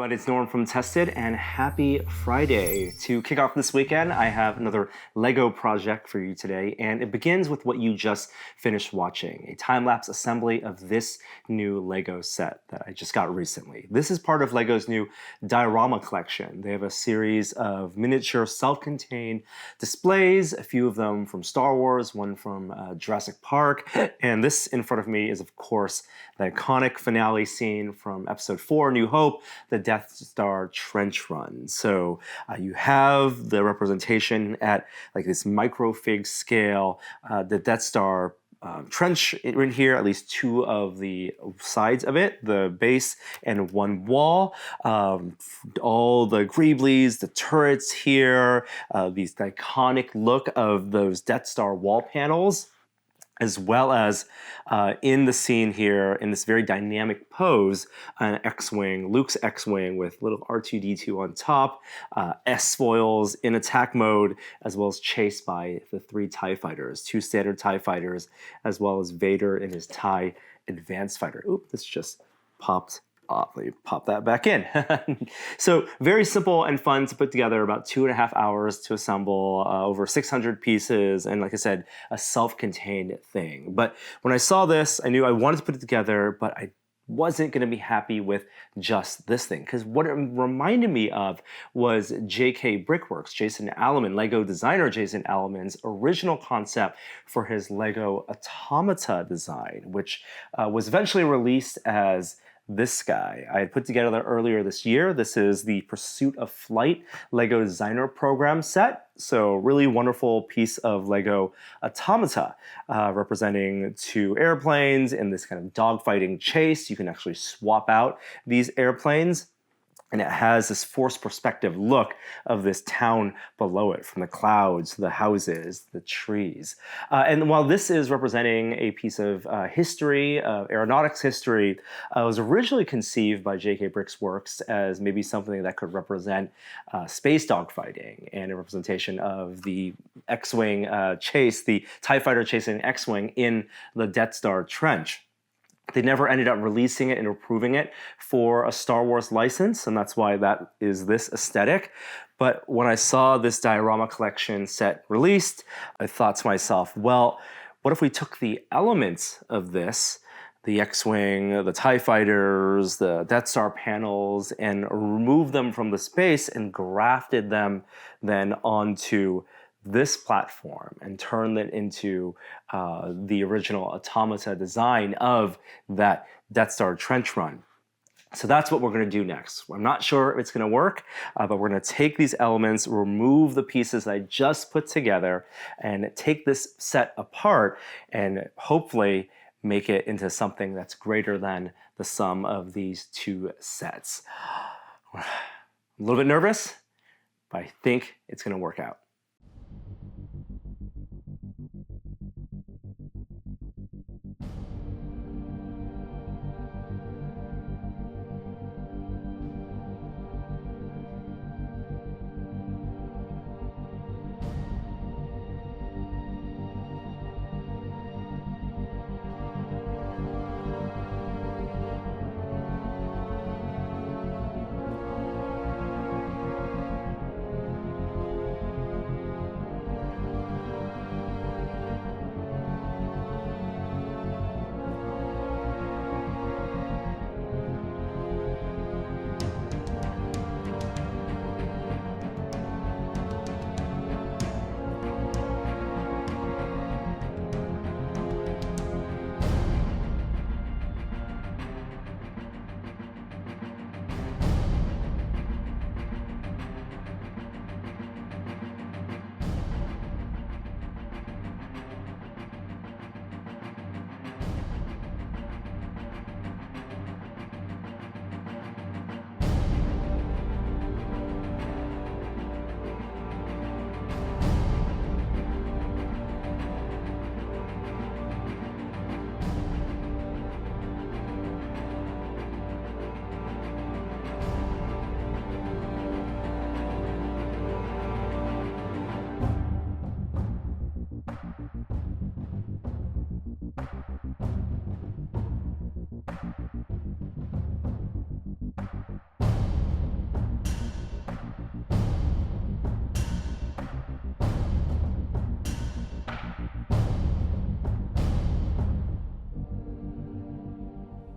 everyone, it's Norm from Tested, and happy Friday. To kick off this weekend, I have another Lego project for you today, and it begins with what you just finished watching, a time-lapse assembly of this new Lego set that I just got recently. This is part of Lego's new diorama collection. They have a series of miniature self-contained displays, a few of them from Star Wars, one from Jurassic Park, and this in front of me is, of course, the iconic finale scene from Episode 4, New Hope, the Death Star trench run. So you have the representation at like this microfig scale, the Death Star trench in here, at least two of the sides of it, the base and one wall. All the greeblies, the turrets here, these iconic look of those Death Star wall panels, as well as in the scene here, in this very dynamic pose, an X-Wing, Luke's X-Wing with little R2-D2 on top, S-foils in attack mode, as well as chased by the 3 TIE fighters, 2 standard TIE fighters, as well as Vader in his TIE advanced fighter. Oop, this just popped off. Let me pop that back in. So very simple and fun to put together, about 2.5 hours to assemble, over 600 pieces, and like I said, a self-contained thing. But when I saw this, I knew I wanted to put it together, but I wasn't going to be happy with just this thing, because what it reminded me of was J.K. Brickworks, Jason Alleman, Lego designer Jason Alleman's original concept for his Lego Automata design, which was eventually released as this guy. I had put together earlier this year. This is the Pursuit of Flight Lego Designer Program set. So really wonderful piece of Lego Automata representing 2 airplanes in this kind of dogfighting chase. You can actually swap out these airplanes. And it has this forced perspective look of this town below it, from the clouds, the houses, the trees. And while this is representing a piece of history, aeronautics history, it was originally conceived by J.K. Brickworks as maybe something that could represent space dogfighting and a representation of the X-Wing chase, the TIE fighter chasing X-Wing in the Death Star trench. They never ended up releasing it and approving it for a Star Wars license, and that's why that is this aesthetic. But when I saw this diorama collection set released, I thought to myself, well, what if we took the elements of this, the X-Wing, the TIE fighters, the Death Star panels, and removed them from the space and grafted them then onto this platform and turn it into the original Automata design of that Death Star trench run. So that's what we're going to do next. I'm not sure if it's going to work, but we're going to take these elements, remove the pieces that I just put together, and take this set apart and hopefully make it into something that's greater than the sum of these 2 sets. I'm a little bit nervous, but I think it's going to work out.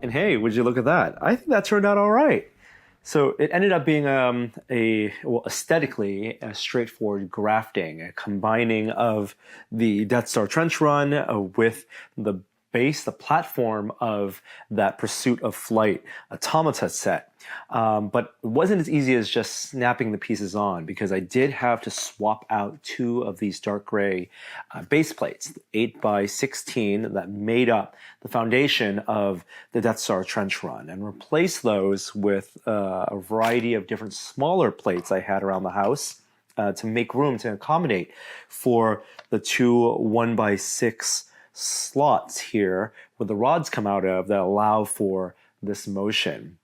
And hey, would you look at that? I think that turned out all right. So it ended up being aesthetically a straightforward grafting, a combining of the Death Star trench run with the base, the platform of that Pursuit of Flight Automata set. But it wasn't as easy as just snapping the pieces on, because I did have to swap out two of these dark gray base plates, 8x16, that made up the foundation of the Death Star trench run, and replace those with a variety of different smaller plates I had around the house to make room to accommodate for the two 1x6 slots here where the rods come out of that allow for this motion.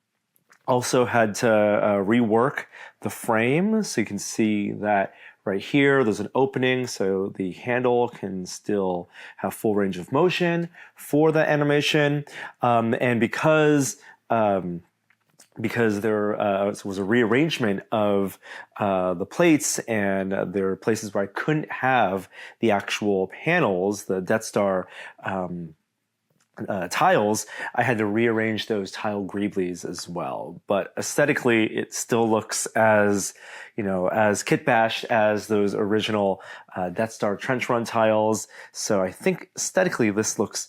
Also had to rework the frame, so you can see that right here there's an opening so the handle can still have full range of motion for the animation, and because there was a rearrangement of the plates, and there are places where I couldn't have the actual panels, the Death Star tiles, I had to rearrange those tile greeblies as well. But aesthetically, it still looks as, as kitbashed as those original Death Star trench run tiles. So I think aesthetically this looks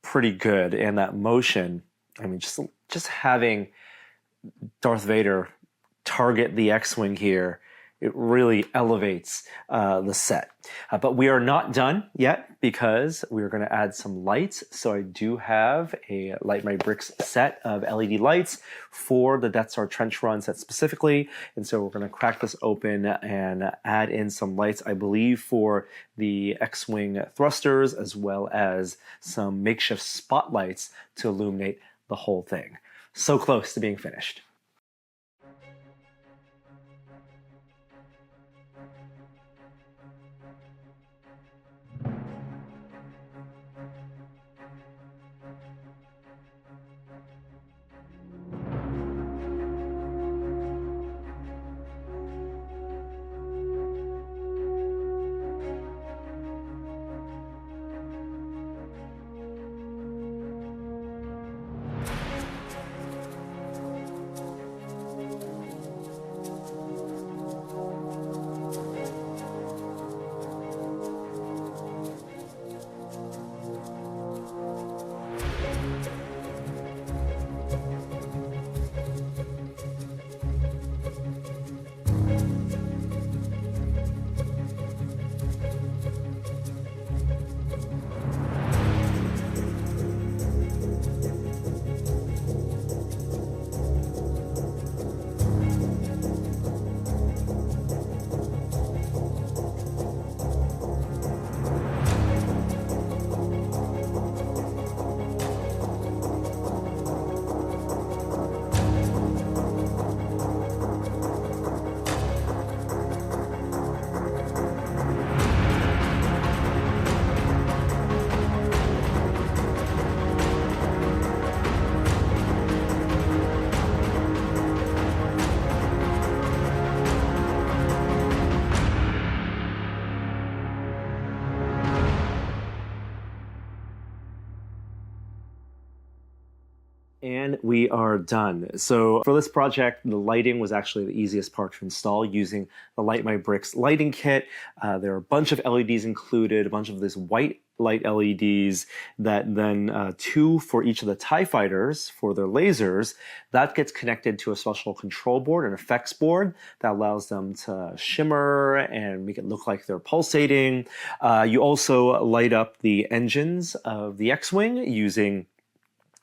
pretty good, and that motion, I mean, just having Darth Vader target the X-Wing here, it really elevates the set. But we are not done yet, because we're going to add some lights. So I do have a Light My Bricks set of LED lights for the Death Star trench run set specifically. And so we're going to crack this open and add in some lights, I believe, for the X-Wing thrusters, as well as some makeshift spotlights to illuminate the whole thing. So close to being finished. And we are done. So for this project, the lighting was actually the easiest part to install using the Light My Bricks lighting kit. There are a bunch of LEDs included, a bunch of this white light LEDs that then two for each of the TIE fighters for their lasers. That gets connected to a special control board, an effects board that allows them to shimmer and make it look like they're pulsating. You also light up the engines of the X-Wing using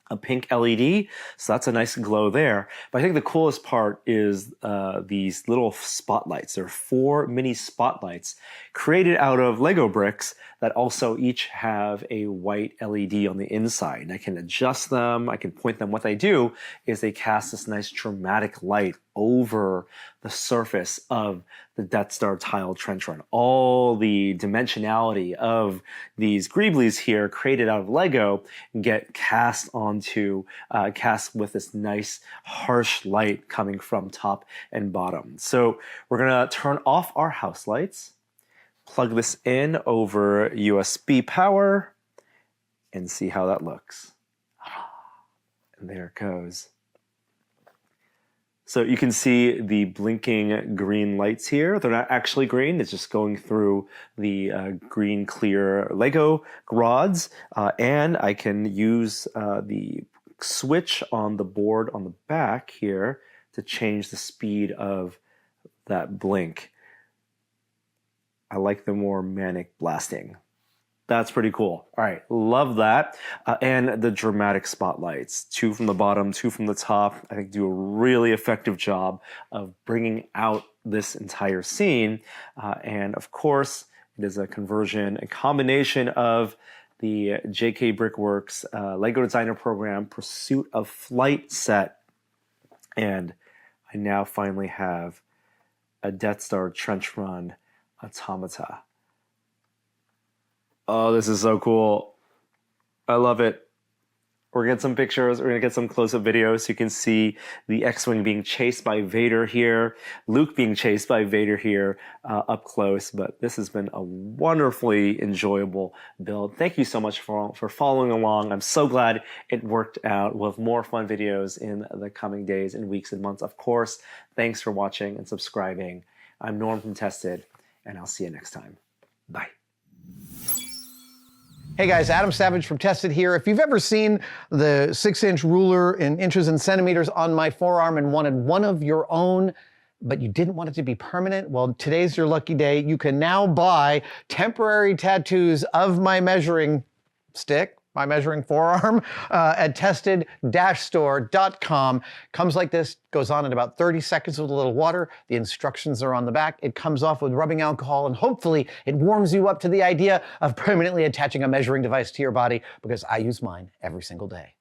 a pink LED, so that's a nice glow there. But I think the coolest part is these little spotlights. There are 4 mini spotlights created out of Lego bricks that also each have a white LED on the inside. And I can adjust them, I can point them. What they do is they cast this nice dramatic light over the surface of the Death Star tile trench run. All the dimensionality of these greeblies here created out of Lego get cast with this nice harsh light coming from top and bottom. So we're gonna turn off our house lights, plug this in over USB power, and see how that looks. And there it goes. So you can see the blinking green lights here. They're not actually green. It's just going through the green clear Lego rods. And I can use the switch on the board on the back here to change the speed of that blink. I like the more manic blasting. That's pretty cool. All right, love that. And the dramatic spotlights, 2 from the bottom, 2 from the top, I think do a really effective job of bringing out this entire scene. And of course, it is a conversion, a combination of the JK Brickworks Lego Designer Program Pursuit of Flight set. And I now finally have a Death Star Trench Run Automata. Oh, this is so cool. I love it. We're gonna get some pictures. We're gonna get some close-up videos so you can see the X-Wing being chased by Vader here, Luke being chased by Vader here up close. But this has been a wonderfully enjoyable build. Thank you so much for following along. I'm so glad it worked out. We'll have more fun videos in the coming days and weeks and months. Of course, thanks for watching and subscribing. I'm Norm from Tested, and I'll see you next time. Bye. Hey guys, Adam Savage from Tested here. If you've ever seen the 6-inch ruler in inches and centimeters on my forearm and wanted one of your own, but you didn't want it to be permanent, well, today's your lucky day. You can now buy temporary tattoos of my measuring stick, my measuring forearm, at tested-store.com. Comes like this, goes on in about 30 seconds with a little water. The instructions are on the back. It comes off with rubbing alcohol, and hopefully it warms you up to the idea of permanently attaching a measuring device to your body, because I use mine every single day.